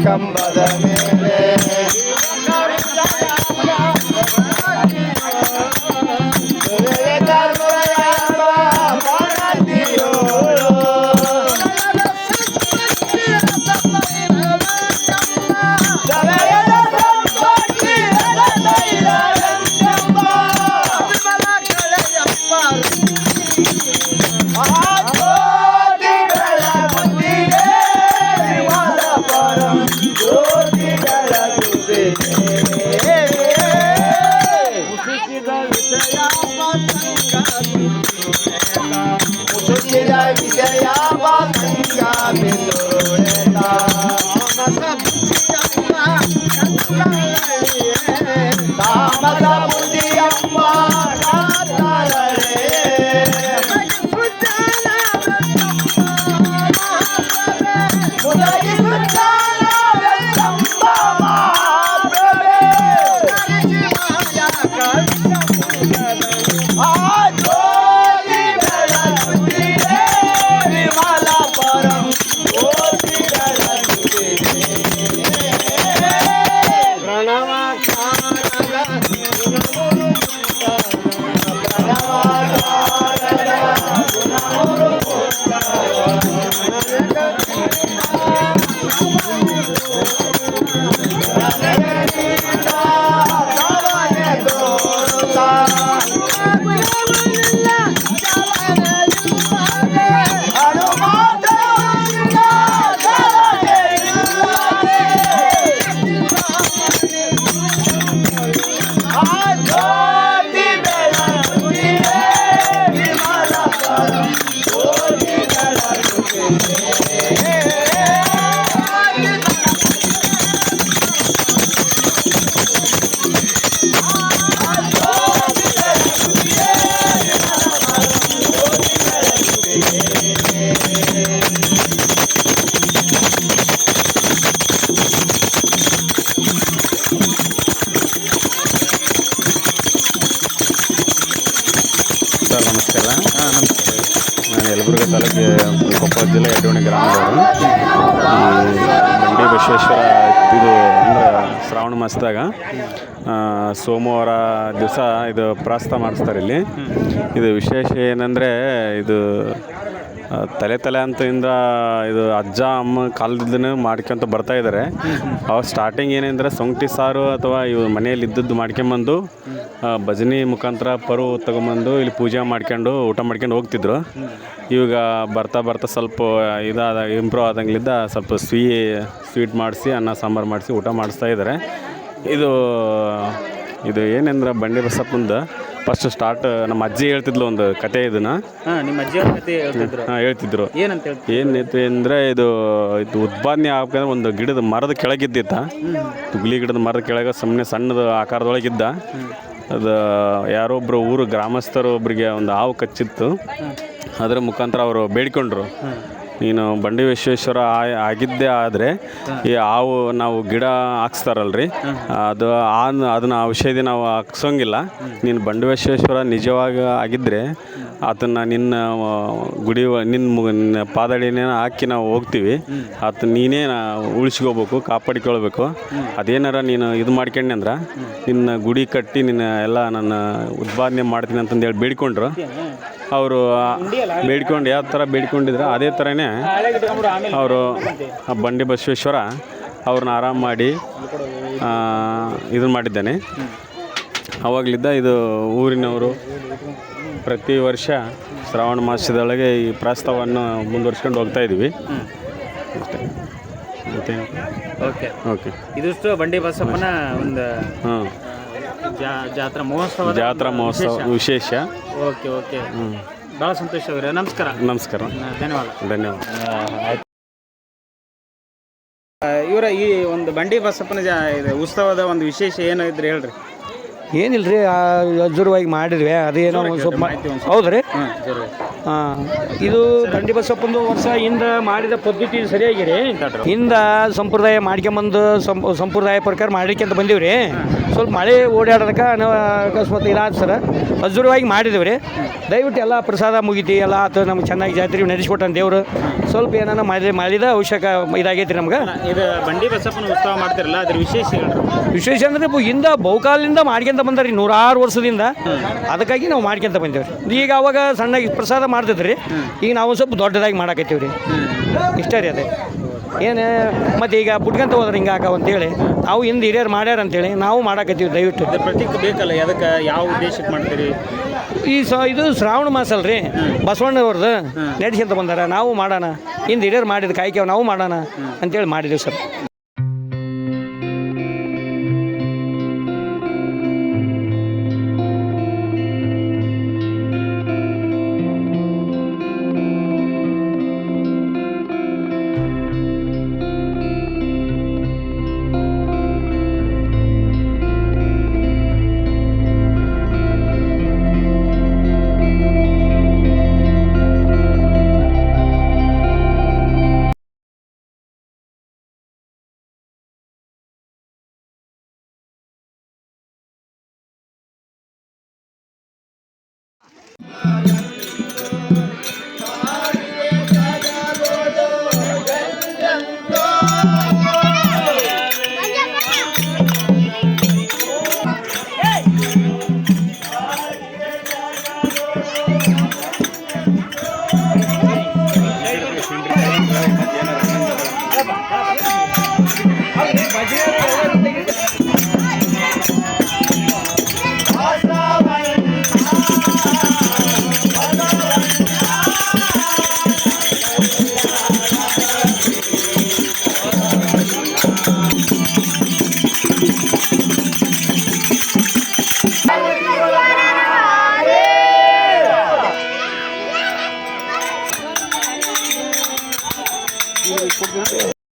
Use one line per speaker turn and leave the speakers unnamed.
ಕಂಬದ ಮೇಲೆ
ಯಲಬುರ್ಗಾ ತಾಲೂಕು ಕೊಪ್ಪಳ ಜಿಲ್ಲೆ ಯಡೋಣಿ ಗ್ರಾಮದವರು. ಬಂಡಿ ಬಸವೇಶ್ವರ ಇದು ಅಂದ್ರೆ ಶ್ರಾವಣ ಮಾಸದಾಗ ಸೋಮವಾರ ದಿವಸ ಇದು ಪ್ರಾಸ್ತ ಮಾಡಿಸ್ತಾರೆ ಇಲ್ಲಿ. ಇದು ವಿಶೇಷ ಏನಂದರೆ ಇದು ತಲೆ ಅಂತದಿಂದ ಇದು ಅಜ್ಜ ಅಮ್ಮ ಕಾಲದಿಂದನೇ ಮಾಡ್ಕೊತ ಬರ್ತಾಯಿದ್ದಾರೆ. ಅವ್ರು ಸ್ಟಾರ್ಟಿಂಗ್ ಏನಂದರೆ ಸೊಂಟಿ ಸಾರು ಅಥವಾ ಇವು ಮನೆಯಲ್ಲಿ ಇದ್ದದ್ದು ಮಾಡ್ಕೊಂಬಂದು ಭಜನೆ ಮುಖಾಂತರ ಪರು ತೊಗೊಂಬಂದು ಇಲ್ಲಿ ಪೂಜೆ ಮಾಡ್ಕೊಂಡು ಊಟ ಮಾಡ್ಕೊಂಡು ಹೋಗ್ತಿದ್ರು. ಇವಾಗ ಬರ್ತಾ ಸ್ವಲ್ಪ ಇದಾದ ಇಂಪ್ರೂವ್ ಆದಂಗ್ಲಿದ್ದ ಸ್ವಲ್ಪ ಸ್ವೀಟ್ ಮಾಡಿಸಿ ಅನ್ನ ಸಾಂಬಾರು ಮಾಡಿಸಿ ಊಟ ಮಾಡಿಸ್ತಾ ಇದ್ದಾರೆ. ಇದು ಏನಂದ್ರೆ ಬಂಡಿ ಬಸಪ್ಪಂದು ಫಸ್ಟ್ ಸ್ಟಾರ್ಟ್ ನಮ್ಮ ಅಜ್ಜಿ ಹೇಳ್ತಿದ್ಲು ಒಂದು ಕತೆ. ಇದನ್ನು
ನಿಮ್ಮ ಅಜ್ಜಿ ಕತೆ
ಹೇಳ್ತಿದ್ರು.
ಏನೈತೆ
ಅಂದರೆ ಇದು ಉತ್ಪಾದನೆ ಆಗ್ಬೇಕಂದ್ರೆ ಒಂದು ಗಿಡದ ಮರದ ಕೆಳಗಿದ್ದಿತ್ತ, ತುಗ್ಲಿ ಗಿಡದ ಮರದ ಕೆಳಗೆ ಸುಮ್ಮನೆ ಸಣ್ಣದ ಆಕಾರದೊಳಗಿದ್ದ. ಅದು ಯಾರೊಬ್ಬರು ಊರು ಗ್ರಾಮಸ್ಥರು ಒಬ್ಬರಿಗೆ ಒಂದು ಹಾವು ಕಚ್ಚಿತ್ತು. ಅದರ ಮುಖಾಂತರ ಅವರು ಬೇಡಿಕೊಂಡ್ರು, ನೀನು ಬಂಡಿ ವಿಶ್ವೇಶ್ವರ ಆಗಿದ್ದೇ ಆದರೆ ಈ ಹಾವು ನಾವು ಗಿಡ ಹಾಕ್ಸ್ತಾರಲ್ರಿ ಅದನ್ನು ಔಷಧಿ ನಾವು ಹಾಕ್ಸೋಂಗಿಲ್ಲ. ನೀನು ಬಂಡಿ ವಿಶ್ವೇಶ್ವರ ನಿಜವಾಗಿ ಆಗಿದ್ದರೆ ಅದನ್ನು ನಿನ್ನ ಗುಡಿ ನಿನ್ನ ಪಾದಡಿನೇ ಹಾಕಿ ನಾವು ಹೋಗ್ತೀವಿ. ನೀನೇ ಉಳಿಸ್ಕೋಬೇಕು, ಕಾಪಾಡಿಕೊಳ್ಬೇಕು. ಅದೇನಾರ ನೀನು ಇದು ಮಾಡ್ಕೊಂಡೆ ಅಂದ್ರೆ ನಿನ್ನ ಗುಡಿ ಕಟ್ಟಿ ನಿನ್ನ ಎಲ್ಲ ನನ್ನ ಉತ್ಪಾದನೆ ಮಾಡ್ತೀನಿ ಅಂತಂದೇಳಿ ಬೇಡಿಕೊಂಡ್ರು. ಅವರು ಬೇಡ್ಕೊಂಡು ಯಾವ ಥರ ಬೇಡ್ಕೊಂಡಿದ್ರೆ ಅದೇ ಥರನೇ ಅವರು ಬಂಡಿ ಬಸವೇಶ್ವರ ಅವ್ರನ್ನ ಆರಾಮ ಮಾಡಿ ಇದನ್ನು ಮಾಡಿದ್ದೇನೆ. ಆವಾಗಲಿದ್ದ ಇದು ಊರಿನವರು ಪ್ರತಿ ವರ್ಷ ಶ್ರಾವಣ ಮಾಸದೊಳಗೆ ಈ ಪ್ರಸ್ತಾವವನ್ನು ಮುಂದುವರ್ಸ್ಕೊಂಡು ಹೋಗ್ತಾ ಇದ್ದೀವಿ ಅಷ್ಟೇ. ಮತ್ತೇನು?
Okay
okay.
ಇದಿಷ್ಟು ಬಂಡಿ ಬಸಪ್ಪನ ಒಂದು
ಹಾಂ,
ಜಾತ್ರಾ ಮಹೋತ್ಸವ
ವಿಶೇಷ.
ಓಕೆ ಓಕೆ, ಭಾಳ ಸಂತೋಷ ಅವರೇ. ನಮಸ್ಕಾರ.
ನಮಸ್ಕಾರ,
ಧನ್ಯವಾದ.
ಧನ್ಯವಾದ.
ಇವರ ಈ ಒಂದು ಬಂಡಿ ಬಸಪ್ಪನ ಇದು ಉತ್ಸವದ ಒಂದು ವಿಶೇಷ ಏನು ಇದ್ರೆ ಹೇಳ್ರಿ.
ಏನಿಲ್ಲ ರೀ, ಅಜ್ಜುರವಾಗಿ ಮಾಡಿದ್ವಿ ಅದೇನೋ ಒಂದು ಸ್ವಲ್ಪ ಹೌದು ರೀ. ಹಾಂ, ಇದು ಬಂಡಿ ಬಸಪ್ಪಂದು ವರ್ಷ ಹಿಂದ ಮಾಡಿದ ಪದ್ಧತಿ ಸರಿಯಾಗಿ ರೀ. ಹಿಂದ ಸಂಪ್ರದಾಯ ಮಾಡ್ಕೊಂಬಂದು ಸಂಪ್ರದಾಯ ಪ್ರಕಾರ ಮಾಡ್ಲಿಕ್ಕೆ ಬಂದೀವಿ ರೀ. ಸ್ವಲ್ಪ ಮಳೆ ಓಡಾಡೋದಕ್ಕೆ ಅಕಸ್ಮಾತ್ ಇದಾದ ಸರ ಅಜ್ಜುರವಾಗಿ ಮಾಡಿದ್ದೀವಿ ರೀ. ದಯವಿಟ್ಟು ಎಲ್ಲ ಪ್ರಸಾದ ಮುಗಿತಿ ಎಲ್ಲ ಆತು, ನಮ್ಗೆ ಚೆನ್ನಾಗಿ ಜಾತ್ರೆ ನಡೆಸ್ಕೊಟ್ಟಾನ ದೇವರು. ಸ್ವಲ್ಪ ಏನಾನ ಮಾಡಿದ ಅವಶ್ಯಕ ಇದಾಗೈತಿ ರೀ ನಮ್ಗೆ.
ಇದು ಬಂಡಿ ಬಸಪ್ಪನ ಉತ್ಸವ ಮಾಡ್ತಿರಲ್ಲ, ಅದ್ರ ವಿಶೇಷ ಹೇಳ್ರಿ.
ವಿಶೇಷ ಅಂದರೆ ಹಿಂದ ಬಹುಕಾಲದಿಂದ ಮಾಡ್ಕೊಂತ ಬಂದಾರಿ, 106 ವರ್ಷದಿಂದ. ಅದಕ್ಕಾಗಿ ನಾವು ಮಾಡ್ಕೊಂತ ಬಂದೇವೆ ರೀ. ಈಗ ಅವಾಗ ಸಣ್ಣಗೆ ಪ್ರಸಾದ ಮಾಡ್ತಿದ್ರಿ, ಈಗ ನಾವು ಸ್ವಲ್ಪ ದೊಡ್ಡದಾಗಿ ಮಾಡಾಕತ್ತೀವಿ ರೀ. ಇಷ್ಟ ರೀ ಅದೇ. ಏನು ಮತ್ತು ಈಗ ಬಿಟ್ಕೊಂತ ಹೋದ್ರೆ ಹಿಂಗಾಕ ಅಂತೇಳಿ ನಾವು ಹಿಂದೆ ಹಿರಿಯರು ಮಾಡ್ಯಾರ ಅಂತೇಳಿ ನಾವು ಮಾಡಾಕತ್ತೀವಿ. ದಯವಿಟ್ಟು
ಪ್ರತೀಕ ಬೇಕಲ್ಲ, ಅದಕ್ಕೆ ಯಾವ ಉದ್ದೇಶಕ್ಕೆ ಮಾಡ್ತೀರಿ?
ಇದು ಶ್ರಾವಣ ಮಾಸ ಅಲ್ರಿ, ಬಸವಣ್ಣವ್ರದ್ದು ನಡೆಸ್ಕೊಂತ ಬಂದಾರ, ನಾವು ಮಾಡೋಣ. ಹಿಂದೆ ಹಿರಿಯರು ಮಾಡಿದ ಕಾಯ್ಕೆ ನಾವು ಮಾಡೋಣ ಅಂತೇಳಿ ಮಾಡಿದ್ದೀವಿ ಸರ್.